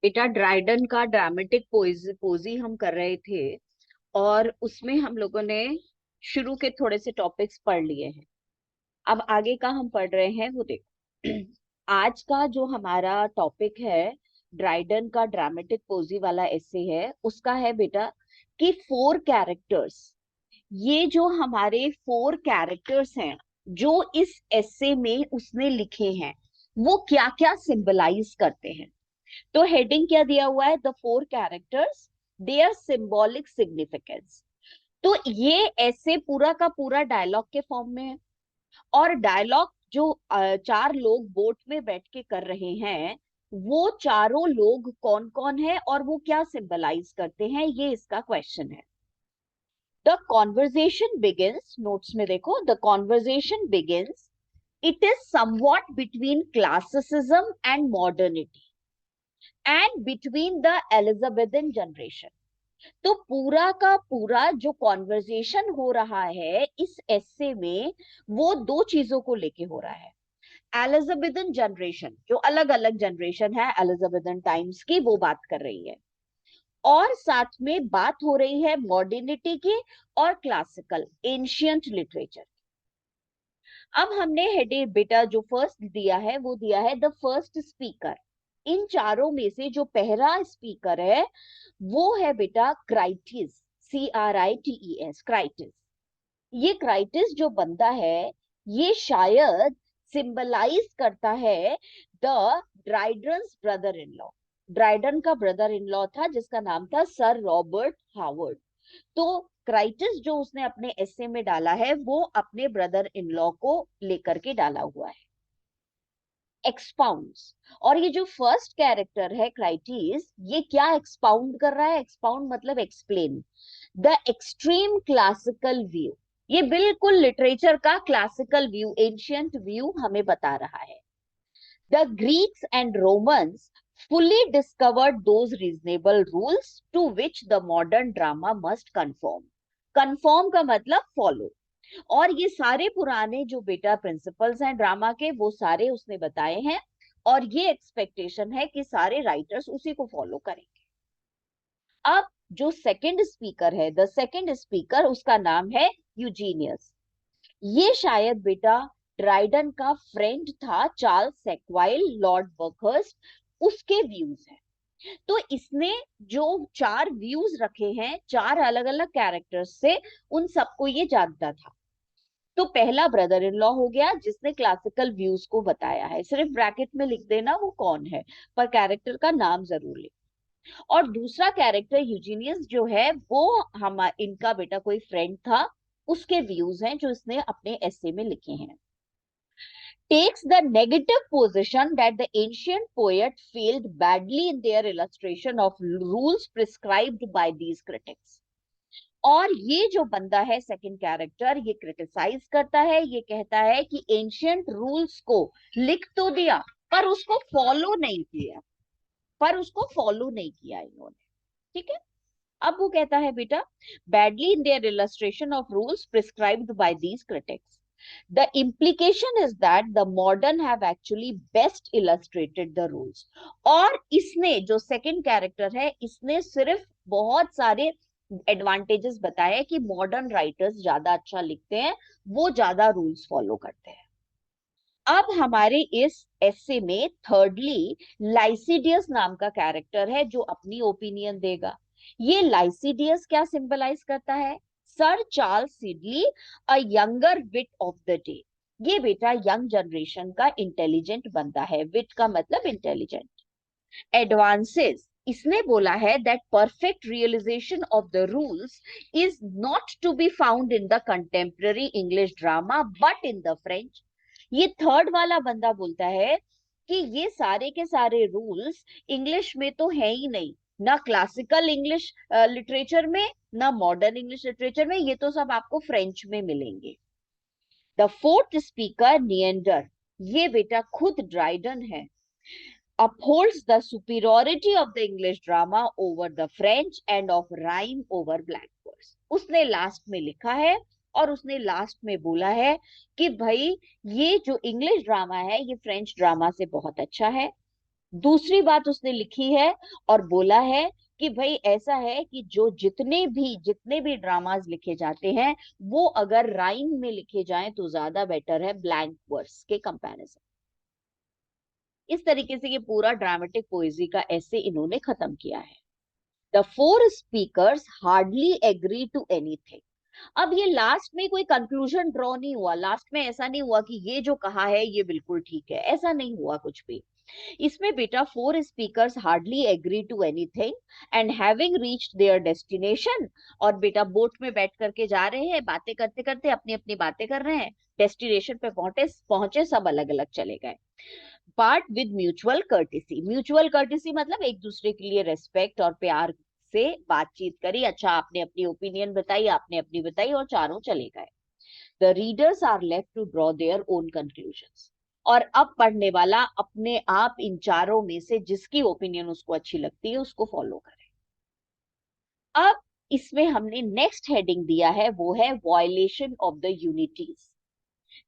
बेटा ड्राइडन का ड्रामेटिक पोजी हम कर रहे थे, और उसमें हम लोगों ने शुरू के थोड़े से टॉपिक्स पढ़ लिए हैं। अब आगे का हम पढ़ रहे हैं वो देखो। आज का जो हमारा टॉपिक है, ड्राइडन का ड्रामेटिक पोजी वाला ऐसे है, उसका है बेटा कि फोर कैरेक्टर्स। ये जो हमारे फोर कैरेक्टर्स हैं जो इस एसे में उसने लिखे हैं, वो क्या क्या सिंबलाइज करते हैं। तो हेडिंग क्या दिया हुआ है, the four characters, their symbolic significance. तो ये ऐसे पूरा का पूरा डायलॉग के फॉर्म में है। और डायलॉग जो चार लोग बोट में बैठ के कर रहे हैं, वो चारों लोग कौन कौन है और वो क्या सिंबलाइज करते हैं, ये इसका क्वेश्चन है। द कॉन्वर्जेशन बिगिंस, नोट्स में देखो, the conversation begins, it is somewhat between classicism and modernity and between the Elizabethan generation. तो पूरा का पूरा जो कॉन्वर्जेशन हो रहा है इस एस्से में, वो दो चीजों को लेके हो रहा है। एलिजाबेथन जनरेशन, जो अलग अलग जनरेशन है एलिजाबेथन टाइम्स की, वो बात कर रही है। और साथ में बात हो रही है मॉडर्निटी की और क्लासिकल एंशियंट लिटरेचर। अब हमने हेडे बेटा जो फर्स्ट दिया है वो दिया है द फर्स्ट स्पीकर। इन चारों में से जो पहला स्पीकर है वो है बेटा क्राइटिस, CRITES, क्राइटिस। ये क्राइटिस जो बंदा है, ये शायद सिंबलाइज करता है the Dryden's brother in law. Dryden का ब्रदर इन लॉ था जिसका नाम था सर रॉबर्ट हावर्ड। तो क्राइटिस जो उसने अपने एसे में डाला है वो अपने ब्रदर इन लॉ को लेकर के डाला हुआ है। एक्सपाउंड्स, और ये जो फर्स्ट कैरेक्टर है क्राइटिस, ये क्या एक्सपाउंड कर रहा है, एक्सपाउंड मतलब explain the extreme classical view. ये बिल्कुल लिटरेचर का क्लासिकल व्यू, एंशियंट व्यू हमें बता रहा है। The Greeks and Romans fully discovered those reasonable rules to which the modern drama must conform. Conform का मतलब follow। और ये सारे पुराने जो बेटा प्रिंसिपल्स हैं ड्रामा के, वो सारे उसने बताए हैं। और ये एक्सपेक्टेशन है कि सारे राइटर्स उसी को फॉलो करेंगे। अब जो सेकंड स्पीकर है, द सेकंड स्पीकर, उसका नाम है यूजीनियस। ये शायद बेटा ड्राइडन का फ्रेंड था, चार्ल्स सेक्वाइल, लॉर्ड बर्कहर्स्ट, उसके व्यूज हैं। तो इसने जो चार व्यूज रखे हैं चार अलग अलग कैरेक्टर्स से, उन सबको ये जानता था। तो पहला ब्रदर इन लॉ हो गया जिसने क्लासिकल व्यूज को बताया है, सिर्फ ब्रैकेट में लिख देना वो कौन है, पर कैरेक्टर का नाम जरूर लिख। और दूसरा कैरेक्टर यूजीनियस जो है वो हम इनका बेटा कोई फ्रेंड था, उसके व्यूज हैं जो इसने अपने एसे में लिखे हैं। Takes the negative position that the ancient poet failed badly in their illustration of rules prescribed by these critics. और ये जो बंदा है सेकंड कैरेक्टर, ये क्रिटिसाइज करता है, ये कहता है कि एंशियंट रूल्स को लिख तो दिया पर उसको फॉलो नहीं किया, इन्होंने। ठीक है। अब वो कहता है बेटा, badly in their illustration of rules prescribed bye these critics, the implication is that the modern have actually best illustrated the rules। और इसने जो सेकंड कैरेक्टर है, इसने सिर्फ बहुत सारे एडवांटेजेस बताए कि मॉडर्न राइटर्स ज्यादा अच्छा लिखते हैं, वो ज्यादा रूल्स फॉलो करते हैं। अब हमारे इस एसे में थर्डली लाइसिडियस नाम का कैरेक्टर है जो अपनी ओपिनियन देगा। ये लाइसिडियस क्या सिंबलाइज करता है, sir Charles Sedley, a younger wit of the day. ये बेटा यंग जनरेशन का इंटेलिजेंट बंदा है, विट का मतलब इंटेलिजेंट। एडवांसेस, इसने बोला है that perfect realisation of the rules is not to be found in the contemporary English drama but in the French. ये थर्ड वाला बंदा बोलता है कि ये सारे के सारे रूल्स इंग्लिश में तो है ही नहीं, ना क्लासिकल इंग्लिश लिटरेचर में, ना मॉडर्न इंग्लिश लिटरेचर में, ये तो सब आपको फ्रेंच में मिलेंगे। द फोर्थ स्पीकर निएंडर, ये बेटा खुद ड्राइडन है, upholds the superiority of the English drama over the French and of rhyme over blank verse। उसने लास्ट में लिखा है और उसने लास्ट में बोला है कि भाई ये जो इंग्लिश ड्रामा है ये फ्रेंच ड्रामा से बहुत अच्छा है। दूसरी बात उसने लिखी है और बोला है कि भाई ऐसा है कि जो जितने भी ड्रामास लिखे जाते हैं वो अगर राइम में लिखे जाएं तो ज्यादा बेटर है ब्लैंक वर्स के कंपैरिजन। इस तरीके से ये पूरा ड्रामेटिक पोएजी का ऐसे इन्होंने खत्म किया है। The four speakers hardly agree to anything. अब ये लास्ट में कोई कंक्लूजन ड्रॉ नहीं हुआ, लास्ट में ऐसा नहीं हुआ कि ये जो कहा है ये बिल्कुल ठीक है, ऐसा नहीं हुआ कुछ भी। इसमें बेटा four speakers hardly agree to anything and having reached their destination. और बेटा बोट में बैठ करके जा रहे हैं, बातें करते करते अपनी अपनी बातें कर रहे हैं, डेस्टिनेशन पे पहुंचे पहुंचे सब अलग अलग चले गए। Part with mutual courtesy. Mutual courtesy मतलब एक दूसरे के लिए रेस्पेक्ट और प्यार से बातचीत करी, अच्छा आपने अपनी ओपिनियन बताई, आपने अपनी बताई, और चारों चले गए। The readers are left to draw their own conclusions. और अब पढ़ने वाला अपने आप इन चारों में से जिसकी ओपिनियन उसको अच्छी लगती है उसको फॉलो करे। अब इसमें हमने नेक्स्ट हेडिंग दिया है, वो है वायलेशन ऑफ द यूनिटीज।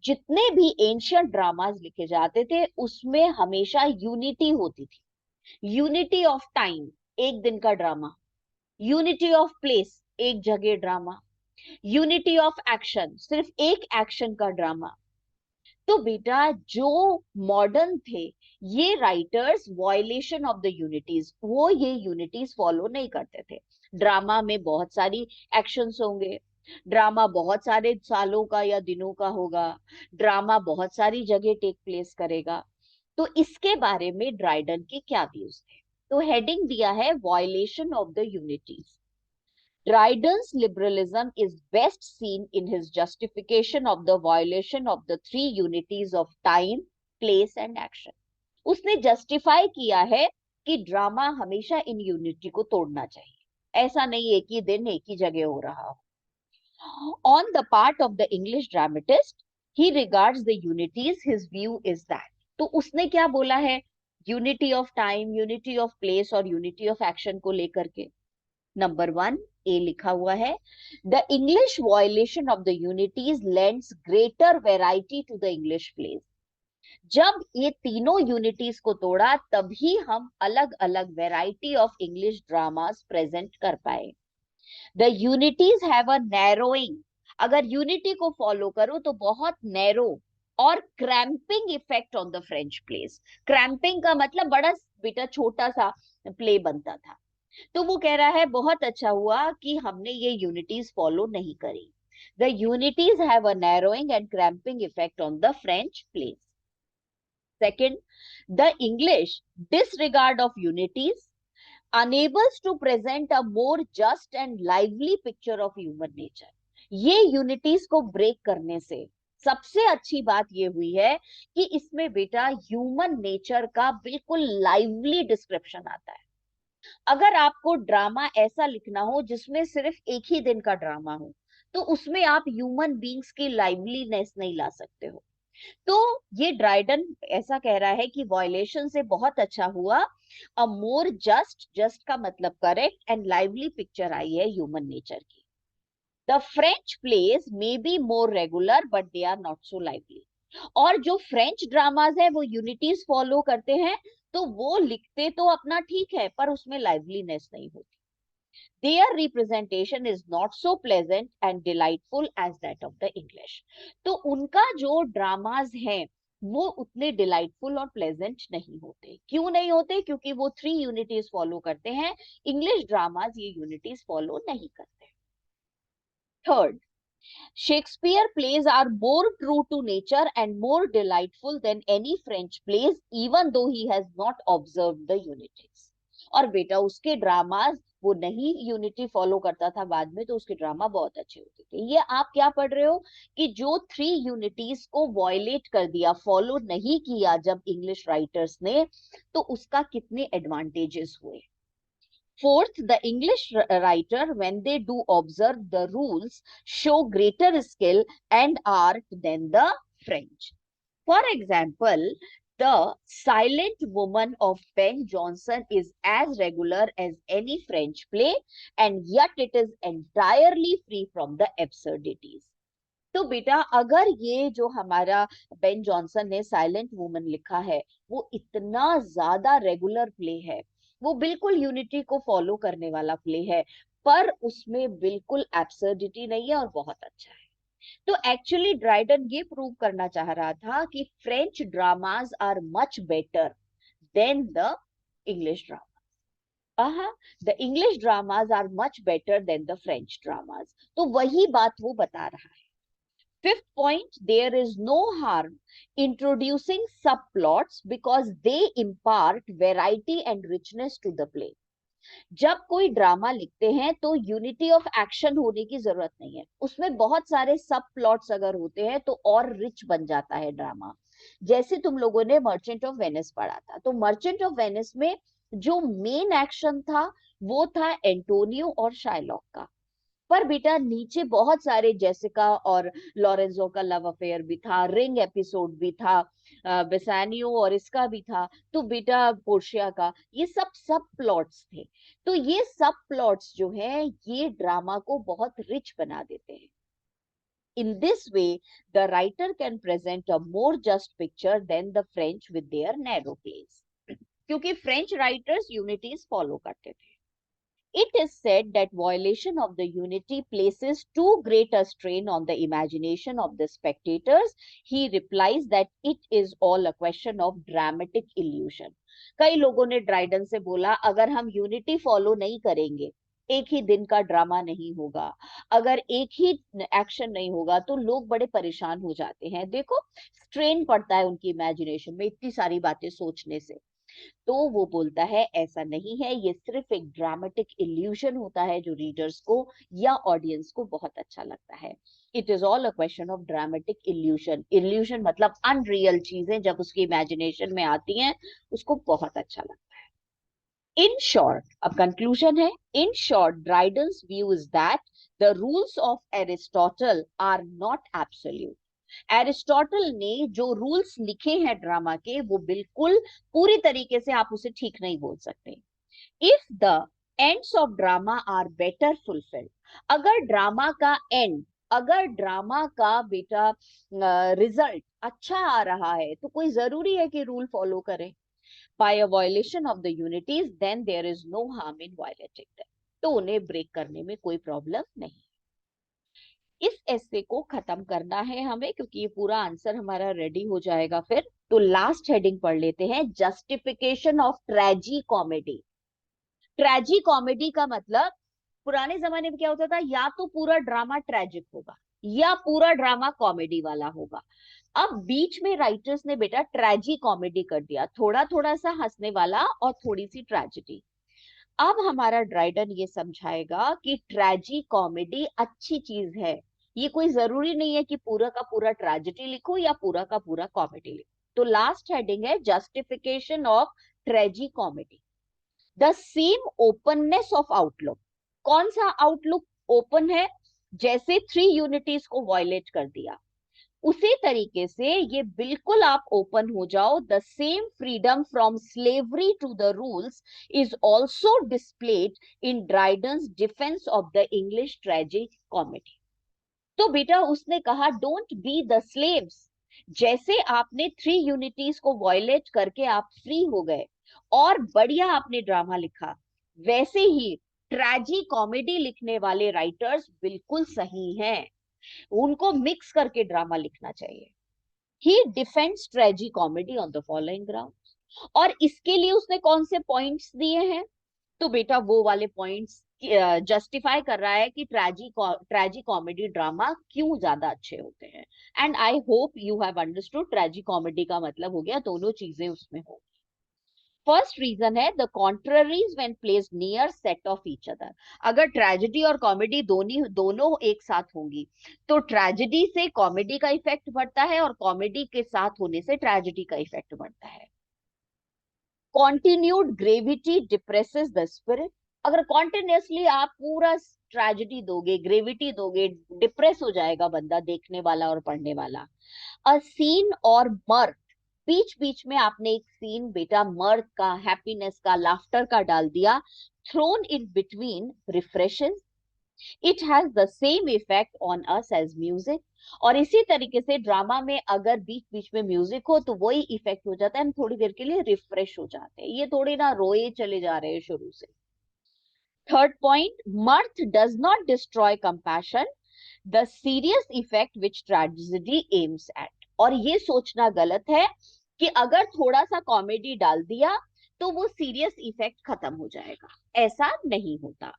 जितने भी एंशियंट ड्रामास लिखे जाते थे उसमें हमेशा यूनिटी होती थी। यूनिटी ऑफ टाइम, एक दिन का ड्रामा। यूनिटी ऑफ प्लेस, एक जगह ड्रामा। यूनिटी ऑफ एक्शन, सिर्फ एक एक्शन का ड्रामा। तो बेटा जो मॉडर्न थे ये writers, violation of the unities, वो ये यूनिटीज फॉलो नहीं करते थे। ड्रामा में बहुत सारी एक्शंस होंगे, ड्रामा बहुत सारे सालों का या दिनों का होगा, ड्रामा बहुत सारी जगह टेक प्लेस करेगा। तो इसके बारे में ड्राइडन के क्या व्यूज थे? तो हेडिंग दिया है violation of the unities. Dryden's liberalism is best seen in his justification of the violation of the three unities of time, place and action. उसने जस्टिफाई किया है कि ड्रामा हमेशा इन यूनिटी को तोड़ना चाहिए, ऐसा नहीं एक ही दिन एक ही जगह हो रहा हो। On the part of the English dramatist, he regards the unities, his view is that। तो उसने क्या बोला है unity of time, unity of place और यूनिटी ऑफ एक्शन को लेकर के? नंबर 1 ए लिखा हुआ है, the English violation of the unities lends greater variety to the English plays. जब ये तीनों यूनिटीज को तोड़ा तभी हम अलग अलग variety of English dramas present कर पाए। The unities have a narrowing, अगर यूनिटी को फॉलो करो तो बहुत नैरो और cramping effect on the French place. Cramping का मतलब बड़ा बेटा छोटा सा प्ले बनता था। तो वो कह रहा है बहुत अच्छा हुआ कि हमने ये यूनिटीज फॉलो नहीं करी। The unities have a narrowing and cramping effect on the French plays. Second, the English disregard of unities enables to present a more just and lively picture of human nature. ये unities को break करने से सबसे अच्छी बात ये हुई है कि इसमें बेटा ह्यूमन नेचर का बिल्कुल लाइवली डिस्क्रिप्शन आता है। अगर आपको ड्रामा ऐसा लिखना हो जिसमें सिर्फ एक ही दिन का ड्रामा हो तो उसमें आप ह्यूमन बींग्स की लाइवलीनेस नहीं ला सकते हो। तो ये ड्राइडन ऐसा कह रहा है कि वॉयलेशन से बहुत अच्छा हुआ, अ मोर जस्ट, जस्ट का मतलब करेक्ट, एंड लाइवली पिक्चर आई है ह्यूमन नेचर की। The French plays may be more regular but they are not so lively. और जो फ्रेंच ड्रामाज है वो यूनिटीज फॉलो करते हैं तो वो लिखते तो अपना ठीक है पर उसमें लाइवलीनेस नहीं होती। Their representation is not so pleasant and delightful as that of the English। तो उनका जो ड्रामाज हैं वो उतने डिलाइटफुल और प्लेजेंट नहीं होते। क्यों नहीं होते? क्योंकि वो थ्री यूनिटीज फॉलो करते हैं, इंग्लिश ड्रामाज ये यूनिटीज फॉलो नहीं करते। Third, Shakespeare plays are more true to nature and more delightful than any French plays, even though he has not observed the unities। और बेटा उसके ड्रामास, वो नहीं यूनिटी फॉलो करता था बाद में तो उसके ड्रामा बहुत अच्छे होते थे। ये आप क्या पढ़ रहे हो कि जो थ्री यूनिटीज को वॉयलेट कर दिया, फॉलो नहीं किया जब इंग्लिश राइटर्स ने, तो उसका कितने एडवांटेजेस हुए। Fourth, the English writer, when they do observe the rules, show greater skill and art than the French. For example, the Silent Woman of Ben Jonson is as regular as any French play, and yet it is entirely free from the absurdities. तो बेटा अगर ये जो हमारा Ben Jonson ने silent woman लिखा है वो इतना ज्यादा रेगुलर प्ले है, वो बिल्कुल यूनिटी को फॉलो करने वाला प्ले है, पर उसमें बिल्कुल एब्सर्डिटी नहीं है और बहुत अच्छा है। तो एक्चुअली ड्राइडन ये प्रूव करना चाह रहा था कि French dramas are much better than the English drama. The English dramas are much better than the French dramas. तो वही बात वो बता रहा है। Fifth point, there is no harm introducing subplots because they impart variety and richness to the play. जब कोई drama लिखते हैं तो यूनिटी ऑफ एक्शन होने की जरूरत नहीं है, उसमें बहुत सारे सब प्लॉट्स अगर होते हैं तो और रिच बन जाता है ड्रामा। जैसे तुम लोगों ने मर्चेंट ऑफ वेनिस पढ़ा था, तो मर्चेंट ऑफ वेनिस में जो मेन एक्शन था वो था एंटोनियो और शाइलॉक का, पर बेटा नीचे बहुत सारे जेसिका और लॉरेंजो का लव अफेयर भी था, रिंग एपिसोड भी था, बेसानियो और इसका भी था, तो बेटा पोर्शिया का, ये सब सब प्लॉट्स थे। तो ये सब प्लॉट्स जो है ये ड्रामा को बहुत रिच बना देते हैं। In this way the writer can present a more just picture than the French with their narrow plays, क्योंकि फ्रेंच राइटर्स यूनिटीज फॉलो करते थे। It is said that violation of the unity places too great a strain on the imagination of the spectators. He replies that it is all a question of dramatic illusion. कई लोगों ने Dryden से बोला अगर हम unity follow नहीं करेंगे एक ही दिन का ड्रामा नहीं होगा, अगर एक ही एक्शन नहीं होगा तो लोग बड़े परेशान हो जाते हैं। देखो स्ट्रेन पड़ता है उनकी इमेजिनेशन में इतनी सारी बातें सोचने से। तो वो बोलता है ऐसा नहीं है, ये सिर्फ एक ड्रामेटिक इल्यूजन होता है जो रीडर्स को या ऑडियंस को बहुत अच्छा लगता है। It is all a question of dramatic illusion. Illusion मतलब अनरियल चीजें जब उसकी इमेजिनेशन में आती हैं उसको बहुत अच्छा लगता है। इन शॉर्ट, अब कंक्लूजन है, in short Dryden's view is that the rules of Aristotle are not absolute. Aristotle ने जो रूल्स लिखे हैं ड्रामा के वो बिल्कुल पूरी तरीके से आप उसे ठीक नहीं बोल सकते। If the ends of drama are better fulfilled, अगर ड्रामा का एंड, अगर ड्रामा का बेटा रिजल्ट अच्छा आ रहा है तो कोई जरूरी है कि रूल फॉलो करें। By a violation of the unities then there is no harm in violating them, तो उन्हें ब्रेक करने में कोई प्रॉब्लम नहीं। इस ऐसे को खत्म करना है हमें क्योंकि ये पूरा आंसर हमारा रेडी हो जाएगा फिर। तो लास्ट हेडिंग पढ़ लेते हैं, जस्टिफिकेशन ऑफ ट्रेजी कॉमेडी। ट्रेजी कॉमेडी का मतलब पुराने जमाने में क्या होता था, या तो पूरा ड्रामा ट्रेजिक होगा या पूरा ड्रामा कॉमेडी वाला होगा। अब बीच में राइटर्स ने बेटा ट्रेजी कॉमेडी कर दिया, थोड़ा थोड़ा सा हंसने वाला और थोड़ी सी ट्रेजिडी। अब हमारा ड्राइडन ये समझाएगा कि ट्रेजी कॉमेडी अच्छी चीज है, ये कोई जरूरी नहीं है कि पूरा का पूरा ट्रेजेडी लिखो या पूरा का पूरा कॉमेडी लिखो। तो लास्ट हेडिंग है justification of ट्रेजी comedy. The same openness of outlook. कौन सा आउटलुक ओपन है? जैसे थ्री यूनिटीज को वायलेट कर दिया उसी तरीके से ये बिल्कुल आप ओपन हो जाओ। The same freedom from slavery to the rules is also displayed in Dryden's defence of the English tragic comedy. तो बेटा उसने कहा डोंट बी द स्लेव्स। जैसे आपने थ्री यूनिटीज को वायलेट करके आप फ्री हो गए और बढ़िया आपने ड्रामा लिखा, वैसे ही ट्रेजी कॉमेडी लिखने वाले राइटर्स बिल्कुल सही हैं, उनको मिक्स करके ड्रामा लिखना चाहिए। He defends tragicomedy on the following ground. और इसके लिए उसने कौन से पॉइंट्स दिए हैं? तो बेटा वो वाले पॉइंट्स जस्टिफाई कर रहा है कि ट्रेजी कॉमेडी ड्रामा क्यों ज्यादा अच्छे होते हैं। And I hope you have understood, ट्रेजी comedy का मतलब हो गया दोनों चीजें उसमें हो। फर्स्ट रीजन है the countries when placed near set of each other. अगर ट्रेजेडी और कॉमेडी दोनों एक साथ होंगी तो ट्रेजेडी से कॉमेडी का इफेक्ट बढ़ता है और कॉमेडी के साथ होने से ट्रेजेडी का इफेक्ट बढ़ता है। Continued gravity depresses the spirit. अगर कॉन्टिन्यूसली आप पूरा ट्रेजेडी दोगे, ग्रेविटी दोगे, डिप्रेस हो जाएगा बंदा देखने वाला और पढ़ने वाला। अ सीन और मर्क, बीच बीच में आपने एक सीन बेटा मर्क का, हैप्पीनेस का, लाफ्टर का डाल दिया, thrown in between refreshes it has the same effect on us as music. और इसी तरीके से ड्रामा में अगर बीच बीच में म्यूजिक हो तो वही इफेक्ट हो जाता है, हम थोड़ी देर के लिए रिफ्रेश हो जाते हैं, ये थोड़ी ना रोए चले जा रहे हैं शुरू से। Third point, mirth does not destroy compassion, the serious effect which tragedy aims at। और ये सोचना गलत है कि अगर थोड़ा सा कॉमेडी डाल दिया तो वो सीरियस इफेक्ट खत्म हो जाएगा, ऐसा नहीं होता।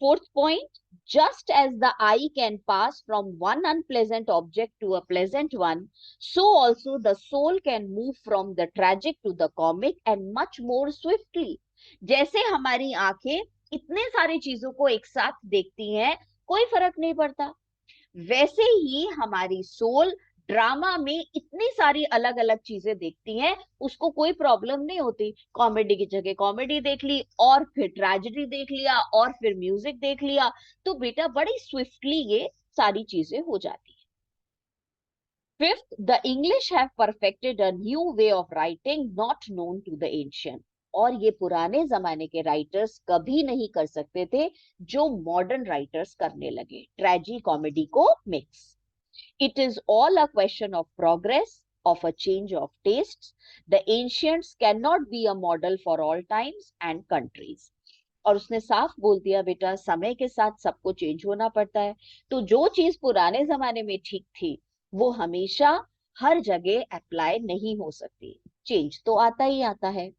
Fourth point, just as the eye can pass from one unpleasant object to a pleasant one, so also the soul can move from the tragic to the comic and much more swiftly। जैसे हमारी आंखें इतने सारी चीजों को एक साथ देखती हैं, कोई फर्क नहीं पड़ता, वैसे ही हमारी सोल ड्रामा में इतनी सारी अलग अलग चीजें देखती हैं, उसको कोई प्रॉब्लम नहीं होती। कॉमेडी की जगह कॉमेडी देख ली, और फिर ट्रेजेडी देख लिया, और फिर म्यूजिक देख लिया, तो बेटा बड़ी स्विफ्टली ये सारी चीजें हो जाती है। Fifth, the English have perfected a new way of writing not known to the ancient. और ये पुराने जमाने के राइटर्स कभी नहीं कर सकते थे जो मॉडर्न राइटर्स करने लगे, ट्रेजी कॉमेडी को mix. It is all a question of progress, of a change of tastes. The ancients cannot be a model for all times and countries। और उसने साफ बोल दिया, बेटा समय के साथ सबको चेंज होना पड़ता है, तो जो चीज पुराने जमाने में ठीक थी वो हमेशा हर जगह अप्लाई नहीं हो सकती, चेंज तो आता ही आता है।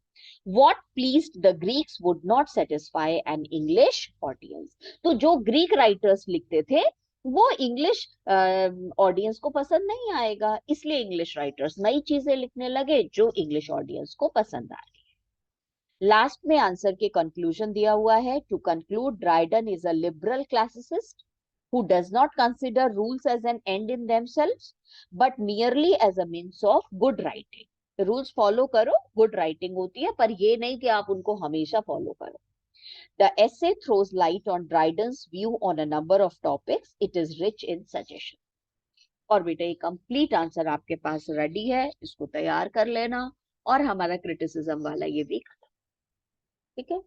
What pleased the Greeks would not satisfy an English audience। तो जो ग्रीक राइटर्स लिखते थे वो इंग्लिश ऑडियंस को पसंद नहीं आएगा, इसलिए इंग्लिश राइटर्स नई चीजें लिखने लगे जो इंग्लिश ऑडियंस को पसंद आ रही है। लास्ट में आंसर के कंक्लूजन दिया हुआ है, to conclude Dryden is a liberal classicist who does not consider rules as an end in themselves but merely as a means of good writing। Rules follow करो, गुड राइटिंग होती है, पर ये नहीं कि आप उनको हमेशा फॉलो करो। The essay throws light on Dryden's view on a number of topics. It is rich in suggestion। और बेटा ये कंप्लीट आंसर आपके पास रेडी है, इसको तैयार कर लेना, और हमारा क्रिटिसिज्म वाला ये भी खत्म। ठीक है।